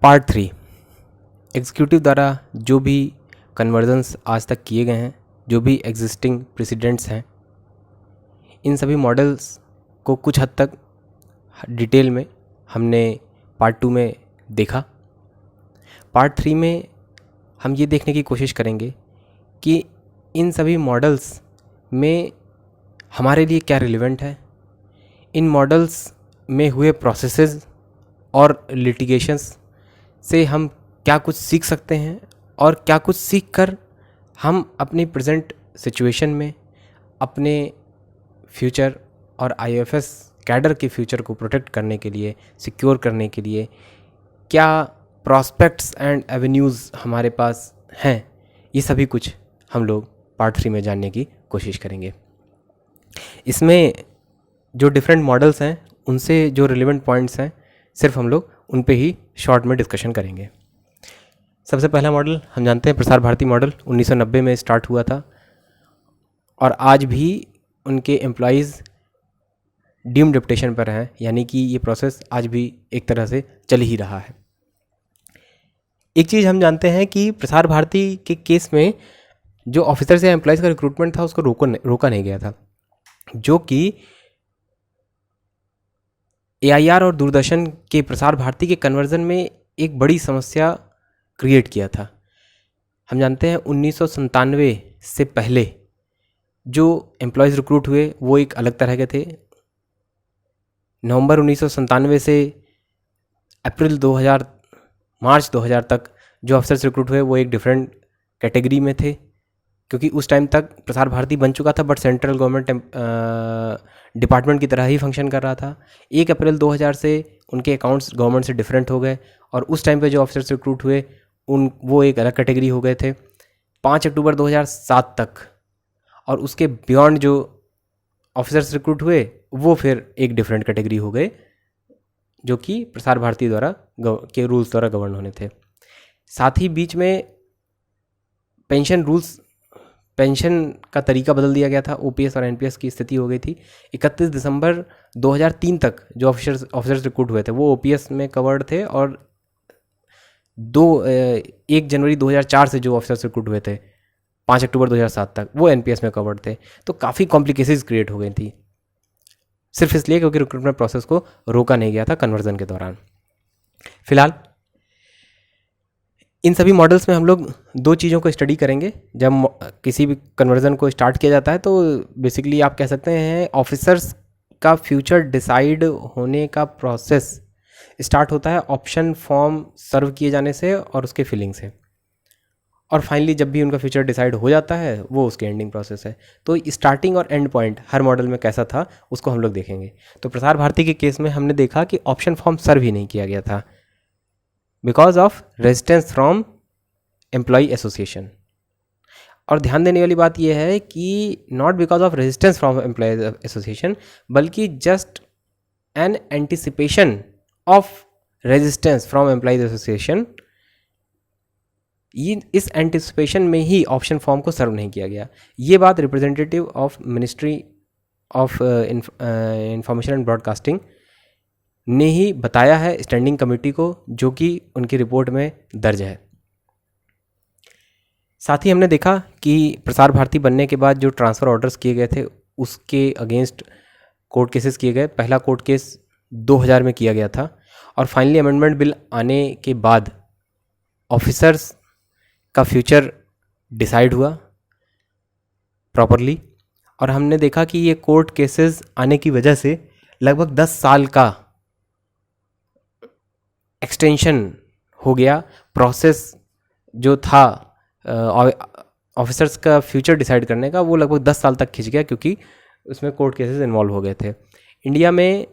Part 3 executive द्वारा जो भी कन्वर्जन्स आज तक किए गए हैं, जो भी एग्जिस्टिंग प्रेसिडेंट्स हैं, इन सभी मॉडल्स को कुछ हद तक डिटेल में हमने पार्ट 2 में देखा। पार्ट 3 में हम ये देखने की कोशिश करेंगे कि इन सभी मॉडल्स में हमारे लिए क्या रिलेवेंट है, इन मॉडल्स में हुए प्रोसेसेस और लिटिगेशंस से हम क्या कुछ सीख सकते हैं और क्या कुछ सीख कर हम अपनी प्रेजेंट सिचुएशन में अपने फ्यूचर और आईएफएस कैडर के फ्यूचर को प्रोटेक्ट करने के लिए, सिक्योर करने के लिए क्या प्रॉस्पेक्ट्स एंड एवेन्यूज़ हमारे पास हैं, ये सभी कुछ हम लोग पार्ट 3 में जानने की कोशिश करेंगे। इसमें जो डिफरेंट मॉडल्स हैं उनसे जो रिलेवेंट पॉइंट्स हैं सिर्फ हम लोग उन पे ही शॉर्ट में डिस्कशन करेंगे। सबसे पहला मॉडल हम जानते हैं प्रसार भारती मॉडल 1990 में स्टार्ट हुआ था और आज भी उनके एम्प्लॉयज़ डीम्ड डेप्यूटेशन पर हैं, यानी कि ये प्रोसेस आज भी एक तरह से चल ही रहा है। एक चीज़ हम जानते हैं कि प्रसार भारती के केस में जो ऑफिसर्स या एम्प्लॉयज़ का रिक्रूटमेंट था उसको रोका नहीं गया था, जो कि AIR और दूरदर्शन के प्रसार भारती के कन्वर्जन में एक बड़ी समस्या क्रिएट किया था। हम जानते हैं 1997 से पहले जो एम्प्लॉयज़ रिक्रूट हुए वो एक अलग तरह के थे। नवंबर 1997 से मार्च 2000 तक जो अफसर्स रिक्रूट हुए वो एक डिफरेंट कैटेगरी में थे, क्योंकि उस टाइम तक प्रसार भारती बन चुका था बट सेंट्रल गवर्नमेंट डिपार्टमेंट की तरह ही फंक्शन कर रहा था। 1 अप्रैल 2000 से उनके अकाउंट्स गवर्नमेंट से डिफरेंट हो गए और उस टाइम पे जो ऑफिसर्स रिक्रूट हुए वो एक अलग कैटेगरी हो गए थे। 5 अक्टूबर 2007 तक और उसके बियॉन्ड जो ऑफिसर्स रिक्रूट हुए वो फिर एक डिफरेंट कैटेगरी हो गए, जो कि प्रसार भारती द्वारा के रूल्स द्वारा गवर्न होने थे। साथ ही बीच में पेंशन का तरीका बदल दिया गया था, OPS और NPS की स्थिति हो गई थी। 31 दिसंबर 2003 तक जो ऑफिसर्स रिक्रूट हुए थे वो OPS में कवर्ड थे और 1 जनवरी 2004 से जो ऑफिसर्स रिक्रूट हुए थे 5 अक्टूबर 2007 तक वो NPS में कवर्ड थे। तो काफ़ी कॉम्प्लिकेशंस क्रिएट हो गई थी, सिर्फ इसलिए क्योंकि रिक्रूटमेंट प्रोसेस को रोका नहीं गया था कन्वर्जन के दौरान। फिलहाल इन सभी मॉडल्स में हम लोग 2 चीज़ों को स्टडी करेंगे। जब किसी भी कन्वर्जन को स्टार्ट किया जाता है तो बेसिकली आप कह सकते हैं ऑफिसर्स का फ्यूचर डिसाइड होने का प्रोसेस स्टार्ट होता है ऑप्शन फॉर्म सर्व किए जाने से और उसके फिलिंग से, और फाइनली जब भी उनका फ्यूचर डिसाइड हो जाता है वो उसके एंडिंग प्रोसेस है। तो स्टार्टिंग और एंड पॉइंट हर मॉडल में कैसा था उसको हम लोग देखेंगे। तो प्रसार भारती के केस में हमने देखा कि ऑप्शन फॉर्म सर्व ही नहीं किया गया था because of resistance from employ association. और ध्यान देने वाली बात यह है कि not because of resistance from employ association बल्कि just an anticipation of resistance from employers association. इस एंटिसिपेशन में ही ऑप्शन फॉर्म को सर्व नहीं किया गया। ये बात representative of ministry of information and broadcasting ने ही बताया है स्टैंडिंग कमेटी को, जो कि उनकी रिपोर्ट में दर्ज है। साथ ही हमने देखा कि प्रसार भारती बनने के बाद जो ट्रांसफ़र ऑर्डर्स किए गए थे उसके अगेंस्ट कोर्ट केसेस किए गए। पहला कोर्ट केस 2000 में किया गया था और फाइनली अमेंडमेंट बिल आने के बाद ऑफिसर्स का फ्यूचर डिसाइड हुआ प्रॉपरली, और हमने देखा कि ये कोर्ट केसेस आने की वजह से लगभग 10 साल का एक्सटेंशन हो गया। प्रोसेस जो था ऑफिसर्स का फ्यूचर डिसाइड करने का वो लगभग 10 साल तक खिंच गया, क्योंकि उसमें कोर्ट केसेस इन्वॉल्व हो गए थे। इंडिया में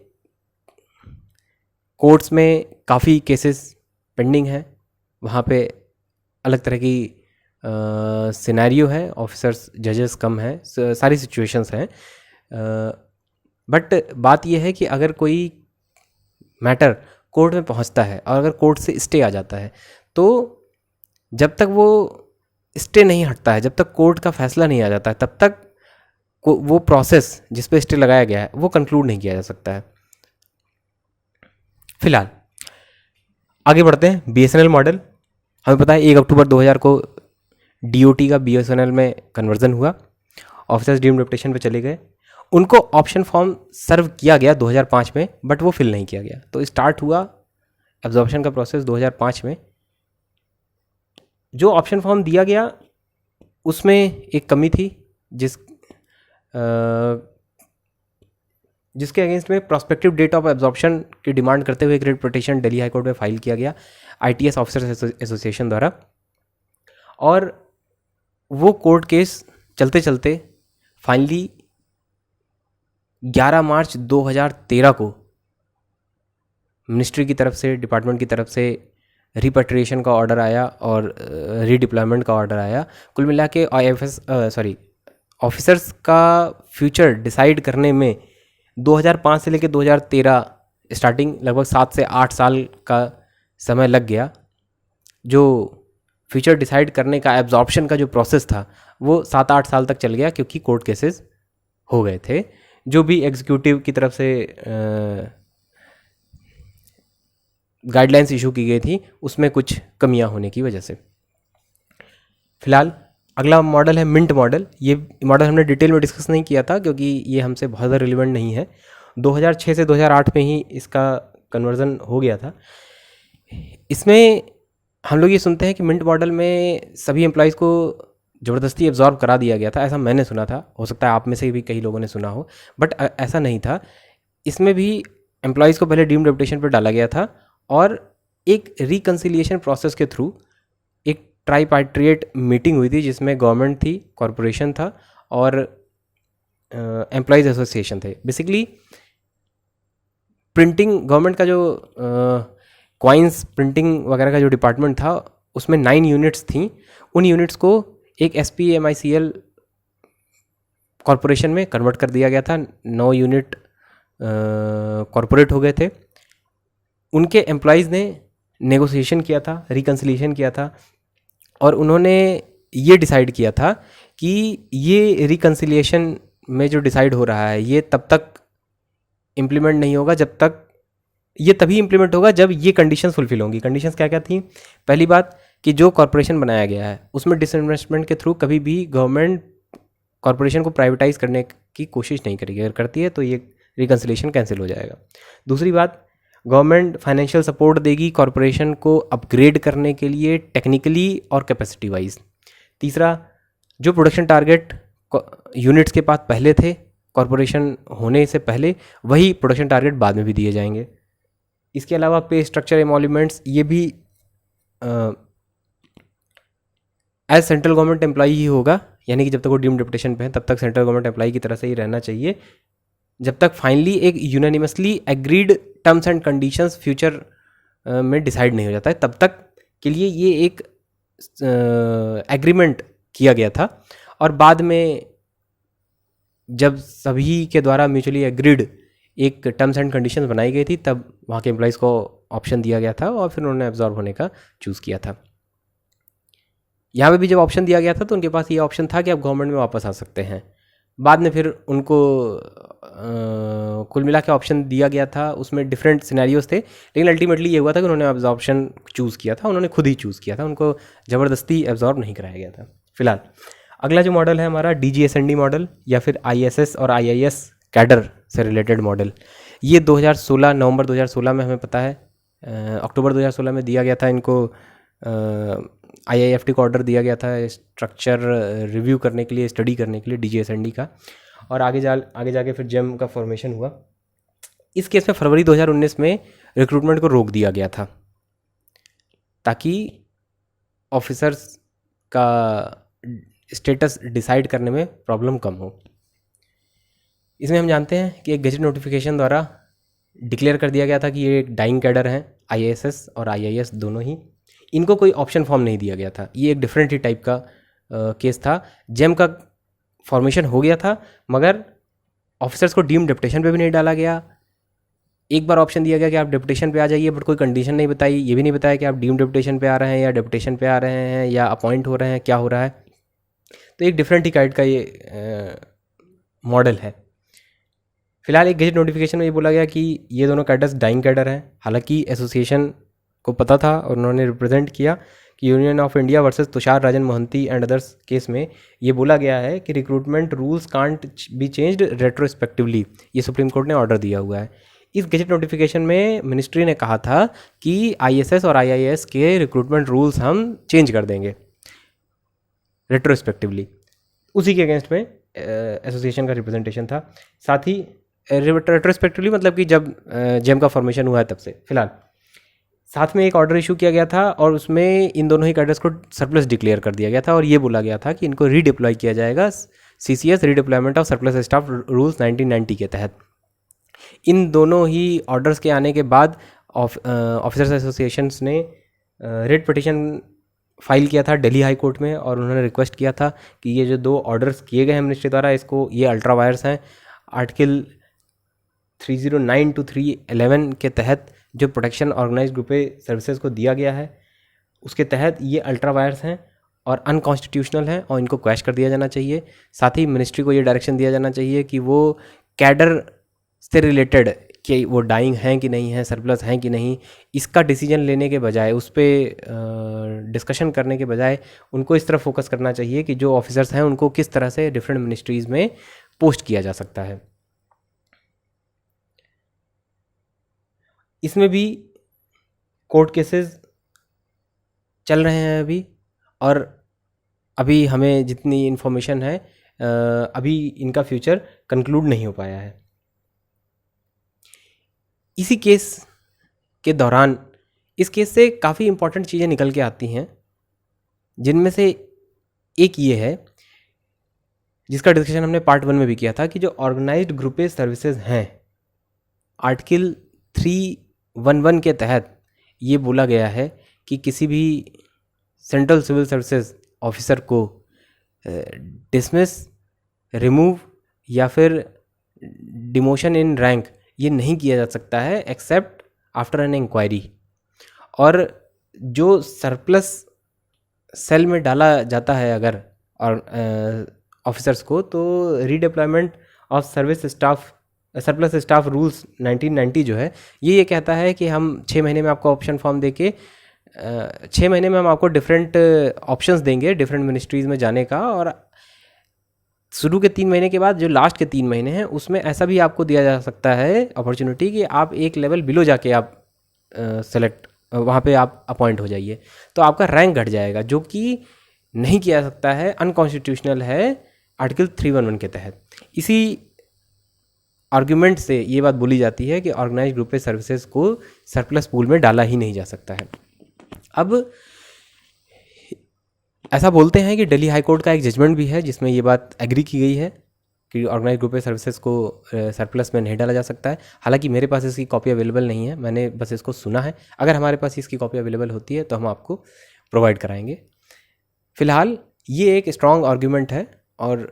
कोर्ट्स में काफ़ी केसेस पेंडिंग हैं, वहाँ पे अलग तरह की सिनेरियो है, ऑफिसर्स जजेस कम हैं, सारी सिचुएशंस हैं। बट बात यह है कि अगर कोई मैटर कोर्ट में पहुंचता है और अगर कोर्ट से स्टे आ जाता है तो जब तक वो स्टे नहीं हटता है, जब तक कोर्ट का फैसला नहीं आ जाता है, तब तक वो प्रोसेस जिस पे स्टे लगाया गया है वो कंक्लूड नहीं किया जा सकता है। फिलहाल आगे बढ़ते हैं। बीएसएनएल मॉडल, हमें पता है 1 अक्टूबर 2000 को डीओटी का बीएसएनएल में कन्वर्जन हुआ, ऑफिसर्स डीम्ड रेपुटेशन पे चले गए। उनको ऑप्शन फॉर्म सर्व किया गया 2005 में, बट वो फिल नहीं किया गया। तो स्टार्ट हुआ एब्जॉर्प्शन का प्रोसेस 2005 में। जो ऑप्शन फॉर्म दिया गया उसमें एक कमी थी, जिसके अगेंस्ट में प्रोस्पेक्टिव डेट ऑफ एब्जॉर्प्शन की डिमांड करते हुए एक रिट पिटीशन दिल्ली हाईकोर्ट में फाइल किया गया आईटीएस ऑफिसर्स एसोसिएशन द्वारा। और वो कोर्ट केस चलते चलते फाइनली 11 मार्च 2013 को मिनिस्ट्री की तरफ से, डिपार्टमेंट की तरफ से रिपेट्रिएशन का ऑर्डर आया और रीडिप्लॉयमेंट का ऑर्डर आया। कुल मिला के ऑफिसर्स का फ्यूचर डिसाइड करने में 2005 से लेकर 2013 स्टार्टिंग लगभग 7 से 8 साल का समय लग गया। जो फ्यूचर डिसाइड करने का, एब्जॉर्प्शन का जो प्रोसेस था वो 7-8 साल तक चल गया, क्योंकि कोर्ट केसेस हो गए थे। जो भी एग्जीक्यूटिव की तरफ से गाइडलाइंस इशू की गई थी उसमें कुछ कमियां होने की वजह से। फिलहाल अगला मॉडल है मिंट मॉडल। ये मॉडल हमने डिटेल में डिस्कस नहीं किया था क्योंकि ये हमसे बहुत ज़्यादा रिलेवेंट नहीं है। 2006 से 2008 में ही इसका कन्वर्ज़न हो गया था। इसमें हम लोग ये सुनते हैं कि मिंट मॉडल में सभी एम्प्लॉयज़ को ज़बरदस्ती एब्जॉर्ब करा दिया गया था, ऐसा मैंने सुना था। हो सकता है आप में से भी कई लोगों ने सुना हो, बट ऐसा नहीं था। इसमें भी एम्प्लॉयज़ को पहले डीम्ड रेपुटेशन पर डाला गया था और एक रिकन्सिलिएशन प्रोसेस के थ्रू एक ट्राईपार्टिएट मीटिंग हुई थी जिसमें गवर्नमेंट थी, कॉरपोरेशन था और एम्प्लॉयज़ एसोसिएशन थे। बेसिकली प्रिंटिंग, गवर्नमेंट का जो कॉइन्स प्रिंटिंग वगैरह का जो डिपार्टमेंट था उसमें 9 यूनिट्स थी। उन यूनिट्स को एक SPMICL कॉरपोरेशन में कन्वर्ट कर दिया गया था। 9 यूनिट कॉरपोरेट हो गए थे। उनके एम्प्लॉयज़ ने नेगोशिएशन किया था, रिकन्सिलिएशन किया था और उन्होंने ये डिसाइड किया था कि ये रिकन्सिलिएशन में जो डिसाइड हो रहा है ये तब तक इम्प्लीमेंट नहीं होगा जब तक, ये तभी इम्प्लीमेंट होगा जब ये कंडीशंस फुलफिल होंगी। कंडीशंस क्या क्या थी? पहली बात कि जो कॉरपोरेशन बनाया गया है उसमें डिसइन्वेस्टमेंट के थ्रू कभी भी गवर्नमेंट कॉरपोरेशन को प्राइवेटाइज करने की कोशिश नहीं करेगी। अगर करती है तो ये रिकन्सिलिएशन कैंसिल हो जाएगा। दूसरी बात, गवर्नमेंट फाइनेंशियल सपोर्ट देगी कॉरपोरेशन को अपग्रेड करने के लिए टेक्निकली और कैपेसिटी वाइज। तीसरा, जो प्रोडक्शन टारगेट यूनिट्स के पास पहले थे कॉरपोरेशन होने से पहले, वही प्रोडक्शन टारगेट बाद में भी दिए जाएंगे। इसके अलावा पे स्ट्रक्चर एमोल्यूमेंट्स, ये भी एज सेंट्रल गवर्नमेंट एम्प्लॉई ही होगा, यानी कि जब तक वो डीम्ड रेपुटेशन पे है तब तक सेंट्रल गवर्नमेंट एम्प्लॉई की तरह से ही रहना चाहिए, जब तक फाइनली एक unanimously agreed terms and conditions future में डिसाइड नहीं हो जाता है, तब तक के लिए ये एक एग्रीमेंट किया गया था। और बाद में जब सभी के द्वारा म्यूचुअली एग्रीड एक टर्म्स एंड कंडीशंस बनाई गई थी तब वहाँ के एम्प्लॉयज़ को ऑप्शन दिया गया था और फिर उन्होंने एब्जॉर्ब होने का चूज़ किया था। यहाँ पे भी जब ऑप्शन दिया गया था तो उनके पास ये ऑप्शन था कि आप गवर्नमेंट में वापस आ सकते हैं। बाद में फिर उनको कुल मिला के ऑप्शन दिया गया था, उसमें डिफरेंट सिनेरियोज थे, लेकिन अल्टीमेटली ये हुआ था कि उन्होंने एब्जॉर्प्शन चूज़ किया था, उन्होंने खुद ही चूज़ किया था, उनको ज़बरदस्ती एब्जॉर्ब नहीं कराया गया था। फिलहाल अगला जो मॉडल है हमारा DGSND मॉडल या फिर ISS और IIS कैडर से रिलेटेड मॉडल। ये 2016 नवंबर 2016 में हमें पता है, अक्टूबर 2016 में दिया गया था इनको। IIFT को ऑर्डर दिया गया था स्ट्रक्चर रिव्यू करने के लिए, स्टडी करने के लिए DGSND का, और आगे जाके फिर जेम का फॉर्मेशन हुआ। इस केस में फरवरी 2019 में रिक्रूटमेंट को रोक दिया गया था ताकि ऑफिसर्स का स्टेटस डिसाइड करने में प्रॉब्लम कम हो। इसमें हम जानते हैं कि एक गजट नोटिफिकेशन द्वारा डिक्लेयर कर दिया गया था कि ये एक डाइंग कैडर हैं, IAS और IIS दोनों ही। इनको कोई ऑप्शन फॉर्म नहीं दिया गया था, ये एक डिफरेंट ही टाइप का केस था। जेम का फॉर्मेशन हो गया था मगर ऑफिसर्स को डीम्ड डेपुटेशन पे भी नहीं डाला गया। एक बार ऑप्शन दिया गया कि आप डेपुटेशन पे आ जाइए, बट कोई कंडीशन नहीं बताई, ये भी नहीं बताया कि आप डीम्ड डेपुटेशन पे आ रहे हैं या डेपुटेशन पे आ रहे हैं या अपॉइंट हो रहे हैं, क्या हो रहा है। तो एक डिफरेंट ही काइंड का ये मॉडल है। फिलहाल एक गजट नोटिफिकेशन में ये बोला गया कि ये दोनों कैडर्स डाइंग कैडर हैं। हालांकि एसोसिएशन को पता था और उन्होंने रिप्रेजेंट किया कि union of India versus Tushar Rajan Mohanty and others case में ये बोला गया है कि recruitment rules can't be changed retrospectively, ये सुप्रीम कोर्ट ने ऑर्डर दिया हुआ है। इस गजट नोटिफिकेशन में मिनिस्ट्री ने कहा था कि आईएसएस और आईआईएस के रिक्रूटमेंट रूल्स हम चेंज कर देंगे रेट्रोस्पेक्टिवली। उसी के अगेंस्ट में एसोसिएशन का रिप्रेजेंटेशन था। साथ ही रेट्रोस्पेक्टिवली मतलब कि जब जेम का फॉर्मेशन हुआ है तब से फिलहाल। साथ में एक ऑर्डर इशू किया गया था और उसमें इन दोनों ही कैडर्स को सरप्लस डिक्लेयर कर दिया गया था और ये बोला गया था कि इनको रीडिप्लॉय किया जाएगा CCS redeployment of surplus staff rules 1990 के तहत। इन दोनों ही ऑर्डर्स के आने के बाद ऑफिसर्स एसोसिएशंस ने रेड पिटिशन फाइल किया था दिल्ली हाई कोर्ट में और उन्होंने रिक्वेस्ट किया था कि ये जो 2 ऑर्डर्स किए गए हैं मिनिस्ट्री द्वारा, इसको ये अल्ट्रा वायर्स हैं, आर्टिकल 309 to 311 के तहत जो प्रोटेक्शन ऑर्गेनाइज ग्रुप सर्विसेज को दिया गया है उसके तहत ये अल्ट्रा वायर्स हैं और अनकॉन्स्टिट्यूशनल हैं और इनको क्वैश कर दिया जाना चाहिए। साथ ही मिनिस्ट्री को ये डायरेक्शन दिया जाना चाहिए कि वो कैडर से रिलेटेड कि वो डाइंग हैं कि नहीं है, सरप्लस हैं कि नहीं, इसका डिसीजन लेने के बजाय, उस पर डिस्कशन करने के बजाय उनको इस तरफ फोकस करना चाहिए कि जो ऑफिसर्स हैं उनको किस तरह से डिफरेंट मिनिस्ट्रीज़ में पोस्ट किया जा सकता है। इसमें भी कोर्ट केसेस चल रहे हैं अभी और अभी हमें जितनी इन्फॉर्मेशन है अभी इनका फ्यूचर कंक्लूड नहीं हो पाया है। इसी केस के दौरान इस केस से काफ़ी इम्पॉर्टेंट चीज़ें निकल के आती हैं, जिनमें से एक ये है जिसका डिस्कशन हमने पार्ट 1 में भी किया था कि जो ऑर्गेनाइज्ड ग्रुपेज सर्विसेज हैं, आर्टिकल 311 के तहत ये बोला गया है कि किसी भी सेंट्रल सिविल सर्विसेज ऑफिसर को डिसमिस, रिमूव या फिर डिमोशन इन रैंक ये नहीं किया जा सकता है एक्सेप्ट आफ्टर एन इंक्वायरी। और जो सरप्लस सेल में डाला जाता है अगर और ऑफिसर्स को, तो redeployment of service staff surplus staff rules 1990 जो है ये कहता है कि हम 6 महीने में आपको ऑप्शन फॉर्म देके 6 महीने में हम आपको डिफरेंट ऑप्शंस देंगे डिफरेंट मिनिस्ट्रीज़ में जाने का, और शुरू के 3 महीने के बाद जो लास्ट के 3 महीने हैं उसमें ऐसा भी आपको दिया जा सकता है अपॉर्चुनिटी कि आप एक लेवल बिलो जाके आप सेलेक्ट वहाँ पे आप अपॉइंट हो जाइए, तो आपका रैंक घट जाएगा, जो कि नहीं किया जा सकता है, अनकॉन्स्टिट्यूशनल है आर्टिकल 311 के तहत। इसी आर्ग्यूमेंट से ये बात बोली जाती है कि ऑर्गेनाइज ग्रुप सर्विसेज को सरप्लस पूल में डाला ही नहीं जा सकता है। अब ऐसा बोलते हैं कि दिल्ली हाई कोर्ट का एक जजमेंट भी है जिसमें ये बात एग्री की गई है कि ऑर्गेनाइज ग्रुप सर्विसेज को सरप्लस में नहीं डाला जा सकता है। हालांकि मेरे पास इसकी कॉपी अवेलेबल नहीं है, मैंने बस इसको सुना है। अगर हमारे पास इसकी कॉपी अवेलेबल होती है तो हम आपको प्रोवाइड कराएंगे। फ़िलहाल ये एक स्ट्रॉन्ग आर्ग्यूमेंट है और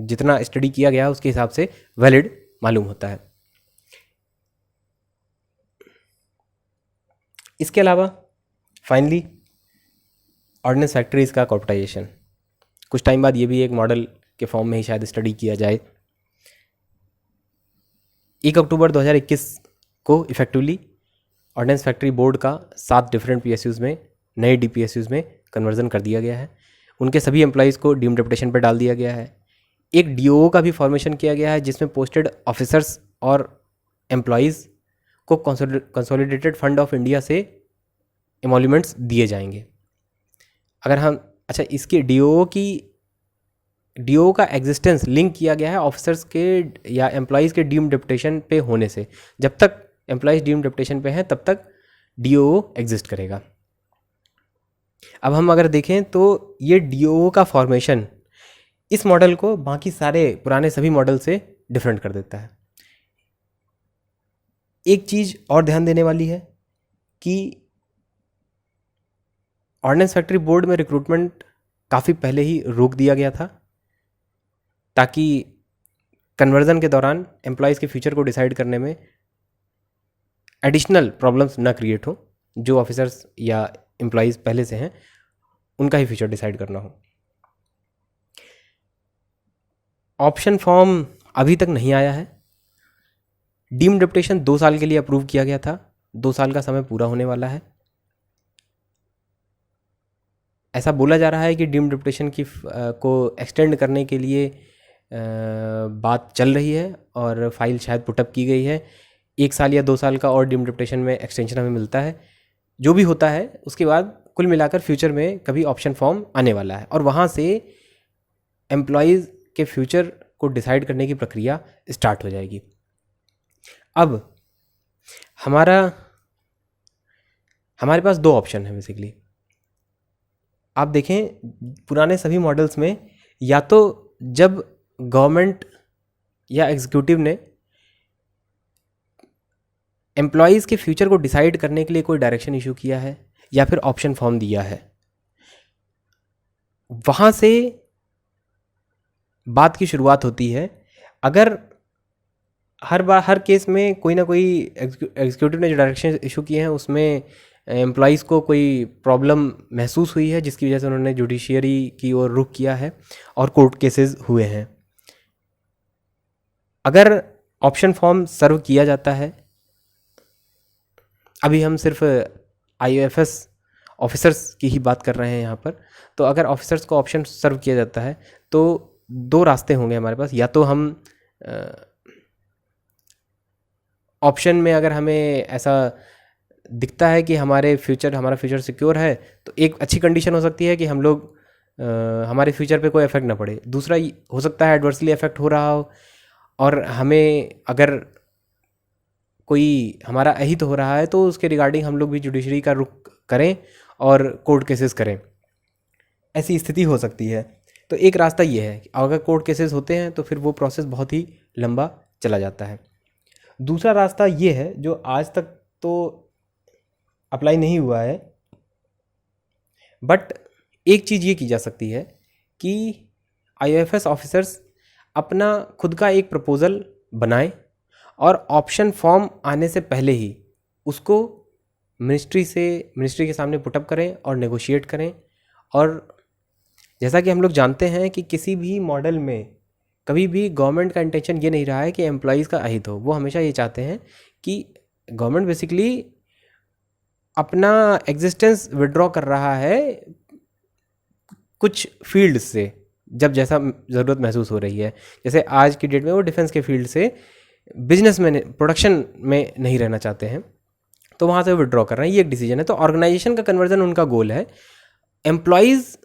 जितना स्टडी किया गया उसके हिसाब से वैलिड मालूम होता है। इसके अलावा फाइनली ऑर्डिनेंस फैक्ट्रीज़ का कॉर्पोरेटाइजेशन, कुछ टाइम बाद ये भी एक मॉडल के फॉर्म में ही शायद स्टडी किया जाए। 1 अक्टूबर 2021 को इफेक्टिवली ऑर्डिनेंस फैक्ट्री बोर्ड का 7 डिफरेंट पीएसयूज़ में नए डीपीएसयूज़ में कन्वर्जन कर दिया गया है। उनके सभी एम्प्लॉयज़ को डीम्ड रेपुटेशन पर डाल दिया गया है। एक डीओ का भी फॉर्मेशन किया गया है जिसमें पोस्टेड ऑफिसर्स और एम्प्लॉयज़ को कंसोलिडेटेड फंड ऑफ इंडिया से एमोल्यूमेंट्स दिए जाएंगे। अगर हम इसके डीओ का एग्जिस्टेंस लिंक किया गया है ऑफिसर्स के या एम्प्लॉयज़ के डीम्ड रेपुटेशन पे होने से। जब तक एम्प्लॉयज़ डीम्ड रेपुटेशन पे हैं तब तक डीओ एग्जिस्ट करेगा। अब हम अगर देखें तो ये डीओ का फॉर्मेशन इस मॉडल को बाकी सारे पुराने सभी मॉडल से डिफरेंट कर देता है। एक चीज़ और ध्यान देने वाली है कि ऑर्डिनेंस फैक्ट्री बोर्ड में रिक्रूटमेंट काफ़ी पहले ही रोक दिया गया था ताकि कन्वर्जन के दौरान एम्प्लॉयज़ के फ्यूचर को डिसाइड करने में एडिशनल प्रॉब्लम्स ना क्रिएट हो। जो ऑफिसर्स या एम्प्लॉयज़ पहले से हैं उनका ही फ्यूचर डिसाइड करना हो। ऑप्शन फॉर्म अभी तक नहीं आया है। डीम्ड रेपुटेशन 2 साल के लिए अप्रूव किया गया था 2 साल का समय पूरा होने वाला है। ऐसा बोला जा रहा है कि डीम्ड डिप्यूटेशन की को एक्सटेंड करने के लिए बात चल रही है और फाइल शायद पुटअप की गई है। 1 साल या 2 साल का और डीम्ड डिप्यूटेशन में एक्सटेंशन हमें मिलता है। जो भी होता है उसके बाद कुल मिलाकर फ्यूचर में कभी ऑप्शन फॉर्म आने वाला है और वहाँ से एम्प्लॉयज़ के फ्यूचर को डिसाइड करने की प्रक्रिया स्टार्ट हो जाएगी। अब हमारे पास 2 ऑप्शन है बेसिकली। आप देखें पुराने सभी मॉडल्स में या तो जब गवर्नमेंट या एग्जीक्यूटिव ने एम्प्लॉयज़ के फ्यूचर को डिसाइड करने के लिए कोई डायरेक्शन इशू किया है या फिर ऑप्शन फॉर्म दिया है, वहाँ से बात की शुरुआत होती है। अगर हर केस में कोई ना कोई एग्जीक्यूटिव ने जो डायरेक्शन इशू किए हैं उसमें एम्प्लॉयज़ को कोई प्रॉब्लम महसूस हुई है जिसकी वजह से उन्होंने जुडिशियरी की ओर रुख किया है और कोर्ट केसेस हुए हैं। अगर ऑप्शन फॉर्म सर्व किया जाता है, अभी हम सिर्फ IAFS ऑफिसर्स की ही बात कर रहे हैं यहाँ पर, तो अगर ऑफिसर्स को ऑप्शन सर्व किया जाता है तो 2 रास्ते होंगे हमारे पास। या तो हम ऑप्शन में अगर हमें ऐसा दिखता है कि हमारा फ्यूचर सिक्योर है तो एक अच्छी कंडीशन हो सकती है कि हम लोग हमारे फ्यूचर पे कोई इफेक्ट ना पड़े। दूसरा हो सकता है एडवर्सली इफेक्ट हो रहा हो और हमें अगर कोई हमारा अहित हो रहा है तो उसके रिगार्डिंग हम लोग भी जुडिशरी का रुख करें और कोर्ट केसेस करें, ऐसी स्थिति हो सकती है। तो एक रास्ता ये है कि अगर कोर्ट केसेस होते हैं तो फिर वो प्रोसेस बहुत ही लंबा चला जाता है। दूसरा रास्ता ये है जो आज तक तो अप्लाई नहीं हुआ है, बट एक चीज़ ये की जा सकती है कि IAFS ऑफिसर्स अपना खुद का एक प्रपोज़ल बनाएं और ऑप्शन फॉर्म आने से पहले ही उसको मिनिस्ट्री के सामने पुटअप करें और नेगोशिएट करें। और जैसा कि हम लोग जानते हैं कि किसी भी मॉडल में कभी भी गवर्नमेंट का इंटेंशन ये नहीं रहा है कि एम्प्लॉयज़ का अहित हो। वो हमेशा ये चाहते हैं कि गवर्नमेंट बेसिकली अपना एग्जिस्टेंस विड्रॉ कर रहा है कुछ फील्ड से जब जैसा ज़रूरत महसूस हो रही है। जैसे आज की डेट में वो डिफेंस के फील्ड से बिजनेस में प्रोडक्शन में नहीं रहना चाहते हैं तो वहाँ से विड्रॉ कर रहे हैं, ये एक डिसीजन है। तो ऑर्गेनाइजेशन का कन्वर्जन उनका गोल है, एम्प्लॉयज़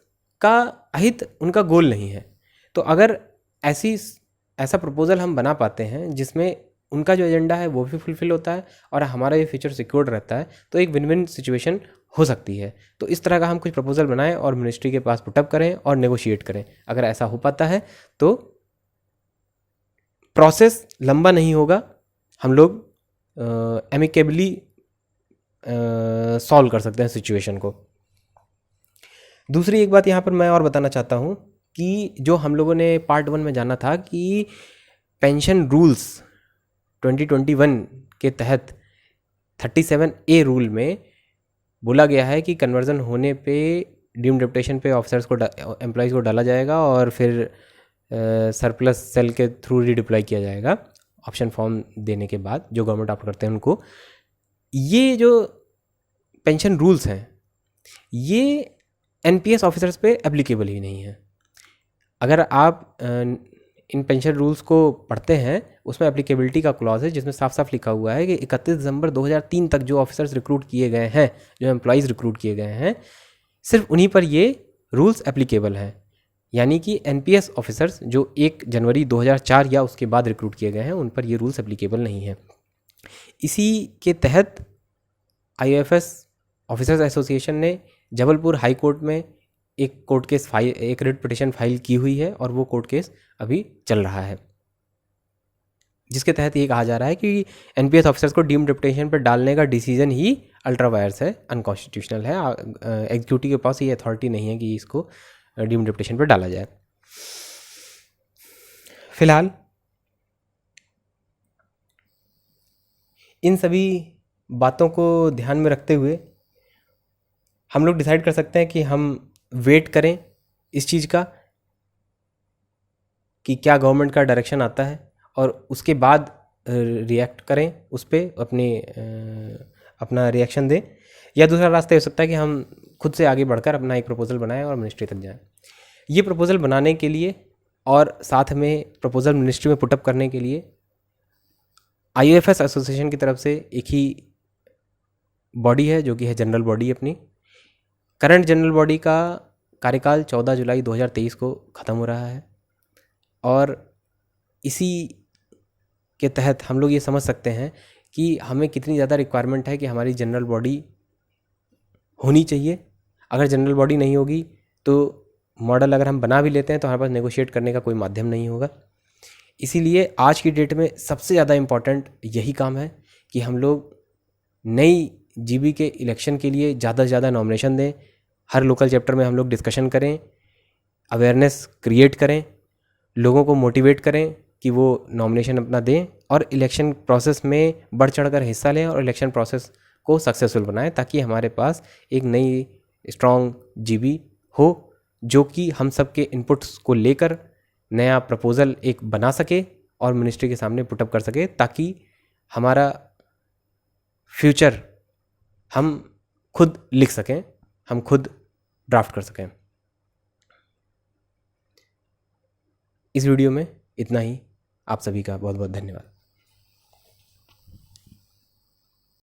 का अहित उनका गोल नहीं है। तो अगर ऐसा प्रपोजल हम बना पाते हैं जिसमें उनका जो एजेंडा है वो भी फुलफिल होता है और हमारा ये फ्यूचर सिक्योर्ड रहता है तो एक विन विन सिचुएशन हो सकती है। तो इस तरह का हम कुछ प्रपोजल बनाएं और मिनिस्ट्री के पास पुटअप करें और नेगोशिएट करें। अगर ऐसा हो पाता है तो प्रोसेस लंबा नहीं होगा, हम लोग एमिकेबली सॉल्व कर सकते हैं सिचुएशन को। दूसरी एक बात यहाँ पर मैं और बताना चाहता हूँ कि जो हम लोगों ने पार्ट 1 में जाना था कि पेंशन रूल्स 2021 के तहत 37A रूल में बोला गया है कि कन्वर्जन होने पे डीम्ड डिप्यूटेशन पे ऑफिसर्स को एम्प्लॉयज़ को डाला जाएगा और फिर सरप्लस सेल के थ्रू रीडिप्लॉय किया जाएगा ऑप्शन फॉर्म देने के बाद जो गवर्नमेंट ऑप्ट करते हैं उनको। ये जो पेंशन रूल्स हैं ये NPS ऑफिसर्स पे एप्लीकेबल ही नहीं है। अगर आप इन पेंशन रूल्स को पढ़ते हैं उसमें एप्लीकेबिलिटी का क्लॉज है जिसमें साफ साफ लिखा हुआ है कि 31 दिसंबर 2003 तक जो ऑफिसर्स रिक्रूट किए गए हैं, जो एम्प्लॉयज़ रिक्रूट किए गए हैं, सिर्फ उन्हीं पर ये रूल्स एप्लीकेबल हैं। यानी कि NPS ऑफिसर्स जो 1 जनवरी 2004 या उसके बाद रिक्रूट किए गए हैं उन पर ये रूल्स एप्लीकेबल नहीं हैं। इसी के तहत IAFS ऑफिसर्स एसोसिएशन ने जबलपुर हाई कोर्ट में एक रिट पिटिशन फाइल की हुई है और वो कोर्ट केस अभी चल रहा है, जिसके तहत ये कहा जा रहा है कि NPS ऑफिसर्स को डीम्ड डिप्यूटेशन पर डालने का डिसीजन ही अल्ट्रा वायर्स है, अनकॉन्स्टिट्यूशनल है। एग्जीक्यूटिव के पास ये अथॉरिटी नहीं है कि इसको डीम्ड डिप्यूटेशन पर डाला जाए। फिलहाल इन सभी बातों को ध्यान में रखते हुए हम लोग डिसाइड कर सकते हैं कि हम वेट करें इस चीज़ का कि क्या गवर्नमेंट का डायरेक्शन आता है और उसके बाद रिएक्ट करें उस पर, अपने अपना रिएक्शन दें, या दूसरा रास्ता ये हो सकता है कि हम खुद से आगे बढ़कर अपना एक प्रपोज़ल बनाएं और मिनिस्ट्री तक जाएं। ये प्रपोज़ल बनाने के लिए और साथ में प्रपोज़ल मिनिस्ट्री में पुटअप करने के लिए IOFS एसोसिएशन की तरफ से एक ही बॉडी है, जो कि है जनरल बॉडी अपनी। करंट जनरल बॉडी का कार्यकाल 14 जुलाई 2023 को ख़त्म हो रहा है, और इसी के तहत हम लोग ये समझ सकते हैं कि हमें कितनी ज़्यादा रिक्वायरमेंट है कि हमारी जनरल बॉडी होनी चाहिए। अगर जनरल बॉडी नहीं होगी तो मॉडल अगर हम बना भी लेते हैं तो हमारे पास नेगोशिएट करने का कोई माध्यम नहीं होगा। इसीलिए आज की डेट में सबसे ज़्यादा इम्पॉर्टेंट यही काम है कि हम लोग नई जीबी के इलेक्शन के लिए ज़्यादा से ज़्यादा नॉमिनेशन दें। हर लोकल चैप्टर में हम लोग डिस्कशन करें, अवेयरनेस क्रिएट करें, लोगों को मोटिवेट करें कि वो नॉमिनेशन अपना दें और इलेक्शन प्रोसेस में बढ़ चढ़कर हिस्सा लें और इलेक्शन प्रोसेस को सक्सेसफुल बनाएं, ताकि हमारे पास एक नई स्ट्रॉन्ग जीबी हो जो कि हम सब के इनपुट्स को लेकर नया प्रपोज़ल एक बना सके और मिनिस्ट्री के सामने पुटअप कर सके, ताकि हमारा फ्यूचर हम खुद लिख सकें, हम खुद ड्राफ्ट कर सकें। इस वीडियो में इतना ही। आप सभी का बहुत बहुत धन्यवाद।